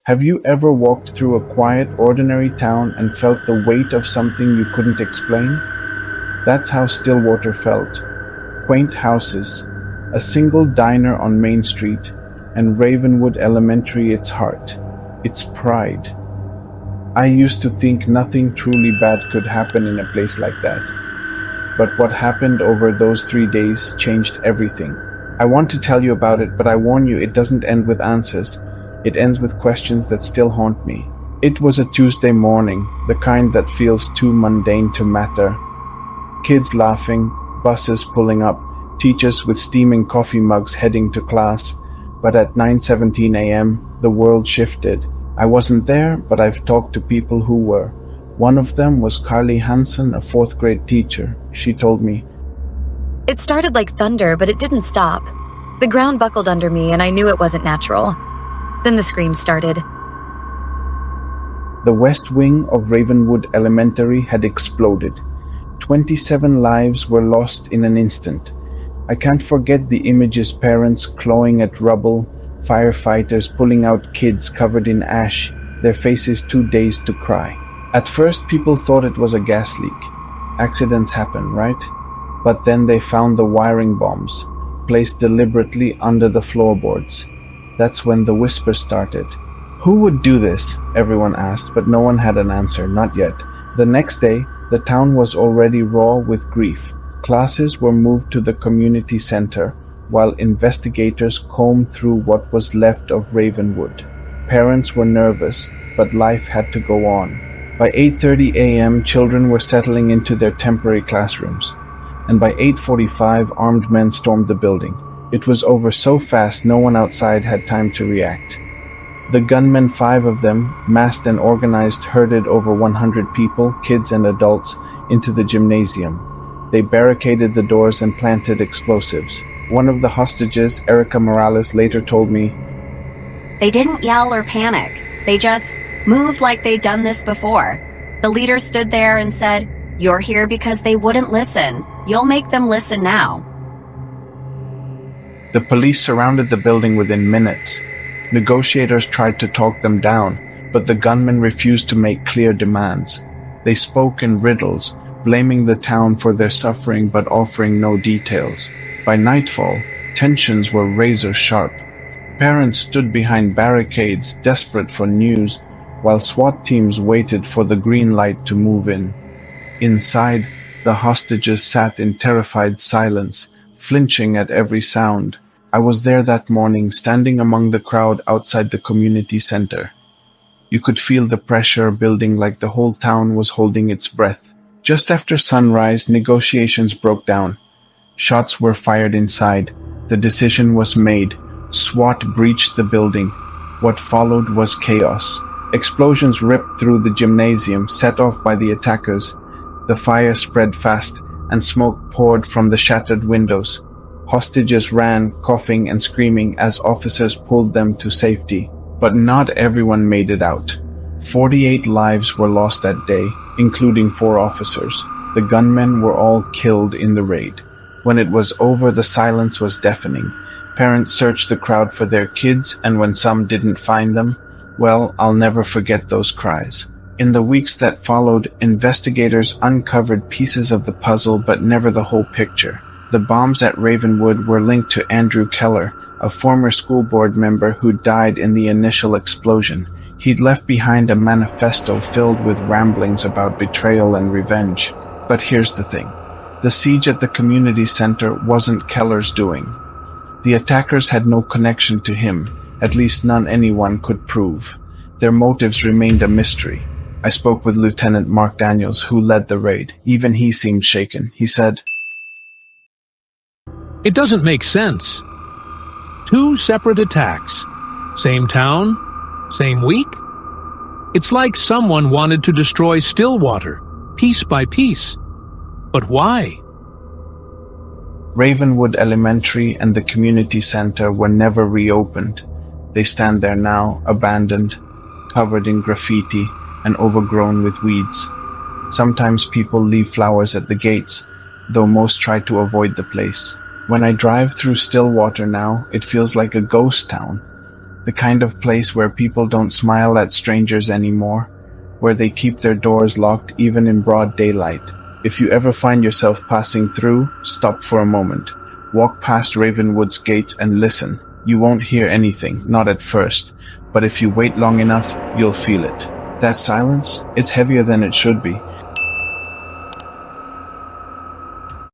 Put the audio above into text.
Have you ever walked through a quiet, ordinary town and felt the weight of something you couldn't explain? That's how Stillwater felt. Quaint houses, a single diner on Main Street, and Ravenwood Elementary its heart, its pride. I used to think nothing truly bad could happen in a place like that. But what happened over those 3 days changed everything. I want to tell you about it, but I warn you it doesn't end with answers. It ends with questions that still haunt me. It was a Tuesday morning, the kind that feels too mundane to matter. Kids laughing, buses pulling up, teachers with steaming coffee mugs heading to class. But at 9:17 a.m., the world shifted. I wasn't there, but I've talked to people who were. One of them was Carly Hansen, a fourth-grade teacher. She told me, "It started like thunder, but it didn't stop. The ground buckled under me, and I knew it wasn't natural. Then the screams started." the west wing of Ravenwood Elementary had exploded. 27 lives were lost in an instant. I can't forget the images: parents clawing at rubble, firefighters pulling out kids covered in ash, their faces too dazed to cry. At first, people thought it was a gas leak. Accidents happen, right? But then they found the wiring bombs, placed deliberately under the floorboards. That's when the whisper started. Who would do this? Everyone asked, but no one had an answer, not yet. The next day, the town was already raw with grief. Classes were moved to the community center, while investigators combed through what was left of Ravenwood. Parents were nervous, but life had to go on. By 8:30 a.m., children were settling into their temporary classrooms, and by 8:45, armed men stormed the building. It was over so fast no one outside had time to react. The gunmen, 5 of them, masked and organized, herded over 100 people, kids and adults, into the gymnasium. They barricaded the doors and planted explosives. One of the hostages, Erica Morales, later told me, "They didn't yell or panic. They just moved like they'd done this before. The leader stood there and said, 'You're here because they wouldn't listen. You'll make them listen now.'" The police surrounded the building within minutes. Negotiators tried to talk them down, but the gunmen refused to make clear demands. They spoke in riddles, blaming the town for their suffering but offering no details. By nightfall, tensions were razor sharp. Parents stood behind barricades, desperate for news, while SWAT teams waited for the green light to move in. Inside, the hostages sat in terrified silence, flinching at every sound. I was there that morning, standing among the crowd outside the community center. You could feel the pressure building, like the whole town was holding its breath. Just after sunrise, negotiations broke down. Shots were fired inside. The decision was made. SWAT breached the building. What followed was chaos. Explosions ripped through the gymnasium, set off by the attackers. The fire spread fast, and smoke poured from the shattered windows. Hostages ran, coughing and screaming, as officers pulled them to safety. But not everyone made it out. 48 lives were lost that day, including 4 officers. The gunmen were all killed in the raid. When it was over, the silence was deafening. Parents searched the crowd for their kids, and when some didn't find them, well, I'll never forget those cries. In the weeks that followed, investigators uncovered pieces of the puzzle, but never the whole picture. The bombs at Ravenwood were linked to Andrew Keller, a former school board member who died in the initial explosion. He'd left behind a manifesto filled with ramblings about betrayal and revenge. But here's the thing. The siege at the community center wasn't Keller's doing. The attackers had no connection to him, at least none anyone could prove. Their motives remained a mystery. I spoke with Lieutenant Mark Daniels, who led the raid. Even he seemed shaken. He said, "It doesn't make sense. 2 separate attacks. Same town, same week. It's like someone wanted to destroy Stillwater, piece by piece. But why?" Ravenwood Elementary and the community center were never reopened. They stand there now, abandoned, covered in graffiti, and overgrown with weeds. Sometimes people leave flowers at the gates, though most try to avoid the place. When I drive through Stillwater now, it feels like a ghost town. The kind of place where people don't smile at strangers anymore, where they keep their doors locked even in broad daylight. If you ever find yourself passing through, stop for a moment. Walk past Ravenwood's gates and listen. You won't hear anything, not at first, but if you wait long enough, you'll feel it. That silence, it's heavier than it should be.